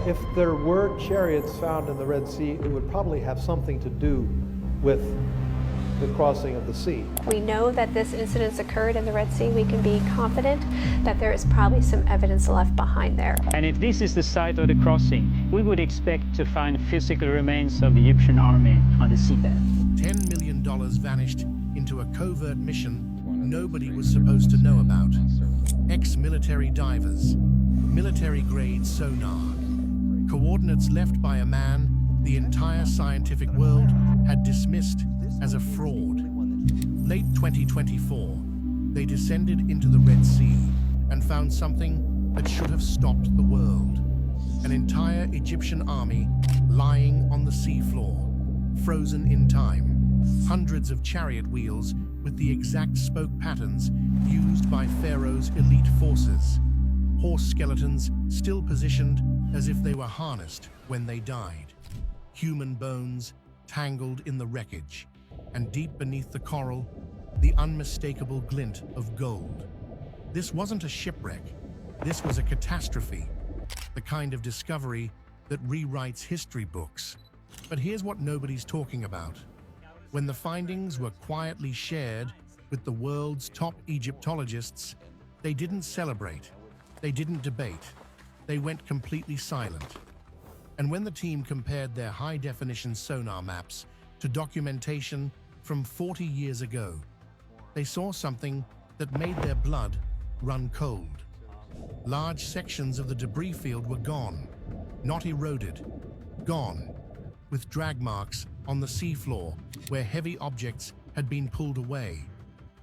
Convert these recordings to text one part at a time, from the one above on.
If there were chariots found in the Red Sea, it would probably have something to do with the crossing of the sea. We know that this incident occurred in the Red Sea. We can be confident that there is probably some evidence left behind there. And if this is the site of the crossing, we would expect to find physical remains of the Egyptian army on the seabed. $10 million vanished into a covert mission nobody was supposed to know about. Ex-military divers, military-grade sonar, coordinates left by a man the entire scientific world had dismissed as a fraud. Late 2024, they descended into the Red Sea and found something that should have stopped the world. An entire Egyptian army lying on the seafloor, frozen in time. Hundreds of chariot wheels with the exact spoke patterns used by Pharaoh's elite forces. Horse skeletons still positioned as if they were harnessed when they died. Human bones tangled in the wreckage, and deep beneath the coral, the unmistakable glint of gold. This wasn't a shipwreck. This was a catastrophe, the kind of discovery that rewrites history books. But here's what nobody's talking about. When the findings were quietly shared with the world's top Egyptologists, they didn't celebrate, they didn't debate, they went completely silent. And when the team compared their high-definition sonar maps to documentation from 40 years ago, they saw something that made their blood run cold. Large sections of the debris field were gone, not eroded, gone, with drag marks on the seafloor where heavy objects had been pulled away.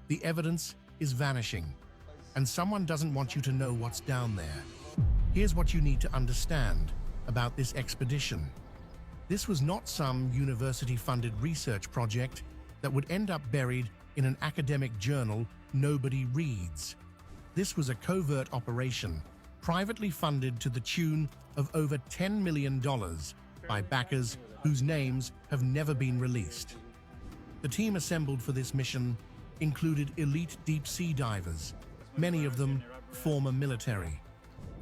The evidence is vanishing, and someone doesn't want you to know what's down there. Here's what you need to understand about this expedition. This was not some university-funded research project that would end up buried in an academic journal nobody reads. This was a covert operation, privately funded to the tune of over $10 million by backers whose names have never been released. The team assembled for this mission included elite deep-sea divers, many of them former military,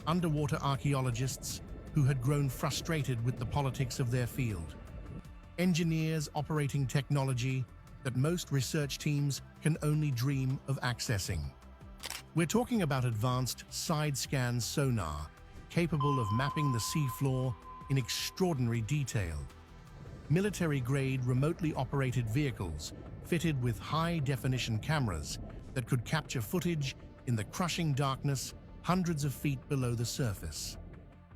underwater archaeologists who had grown frustrated with the politics of their field, engineers operating technology that most research teams can only dream of accessing. We're talking about advanced side-scan sonar, capable of mapping the seafloor in extraordinary detail. Military-grade remotely operated vehicles fitted with high-definition cameras that could capture footage in the crushing darkness hundreds of feet below the surface.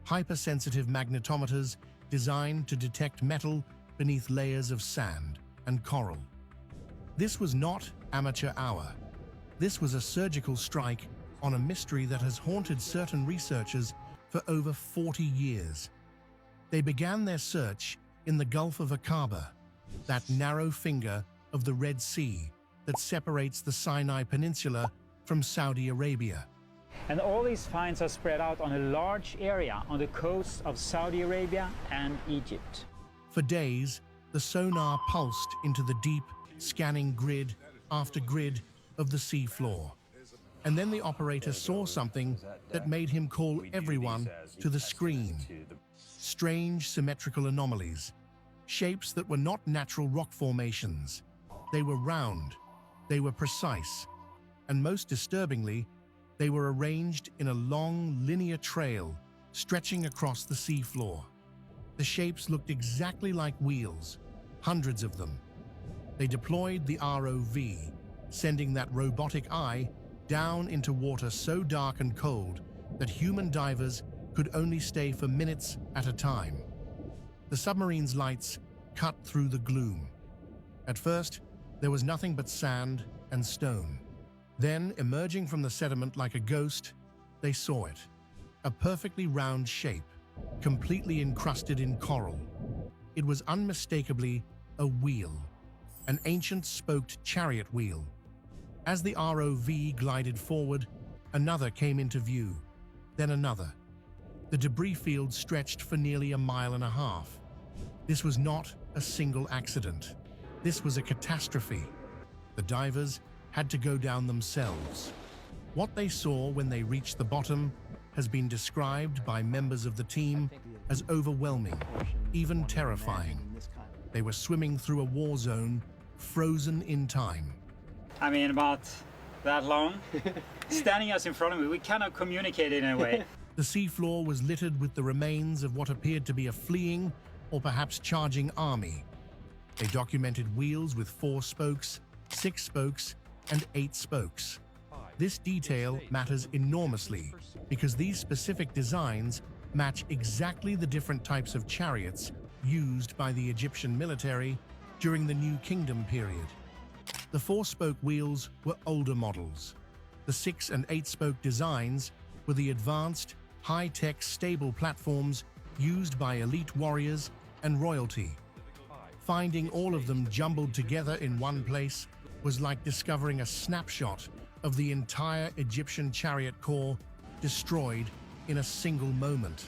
Hypersensitive magnetometers designed to detect metal beneath layers of sand and coral. This was not amateur hour. This was a surgical strike on a mystery that has haunted certain researchers for over 40 years. They began their search in the Gulf of Aqaba, that narrow finger of the Red Sea that separates the Sinai Peninsula from Saudi Arabia. And all these finds are spread out on a large area on the coasts of Saudi Arabia and Egypt. For days, the sonar pulsed into the deep, scanning grid after grid of the seafloor. And then the operator saw something that made him call everyone to the screen. Strange symmetrical anomalies, shapes that were not natural rock formations. They were round, they were precise, and most disturbingly, they were arranged in a long linear trail stretching across the seafloor. The shapes looked exactly like wheels, hundreds of them. They deployed the ROV, sending that robotic eye down into water so dark and cold that human divers could only stay for minutes at a time. The submarine's lights cut through the gloom. At first, there was nothing but sand and stone. Then, emerging from the sediment like a ghost, they saw it. A perfectly round shape, completely encrusted in coral. It was unmistakably a wheel, an ancient spoked chariot wheel. As the ROV glided forward, another came into view, then another. The debris field stretched for nearly a mile and a half. This was not a single accident. This was a catastrophe. The divers had to go down themselves. What they saw when they reached the bottom has been described by members of the team as overwhelming, even terrifying. They were swimming through a war zone, frozen in time. I mean, about that long. Standing us in front of me, we cannot communicate in a way. The seafloor was littered with the remains of what appeared to be a fleeing or perhaps charging army. They documented wheels with 4 spokes, 6 spokes, and 8 spokes. This detail matters enormously because these specific designs match exactly the different types of chariots used by the Egyptian military during the New Kingdom period. The 4-spoke wheels were older models. The 6- and 8-spoke designs were the advanced, high-tech stable platforms used by elite warriors and royalty. Finding all of them jumbled together in one place was like discovering a snapshot of the entire Egyptian chariot corps destroyed in a single moment.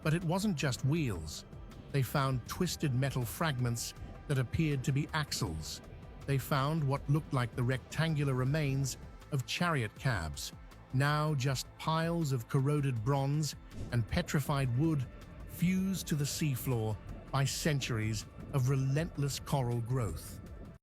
But it wasn't just wheels. They found twisted metal fragments that appeared to be axles. They found what looked like the rectangular remains of chariot cabs, now just piles of corroded bronze and petrified wood fused to the seafloor by centuries of relentless coral growth.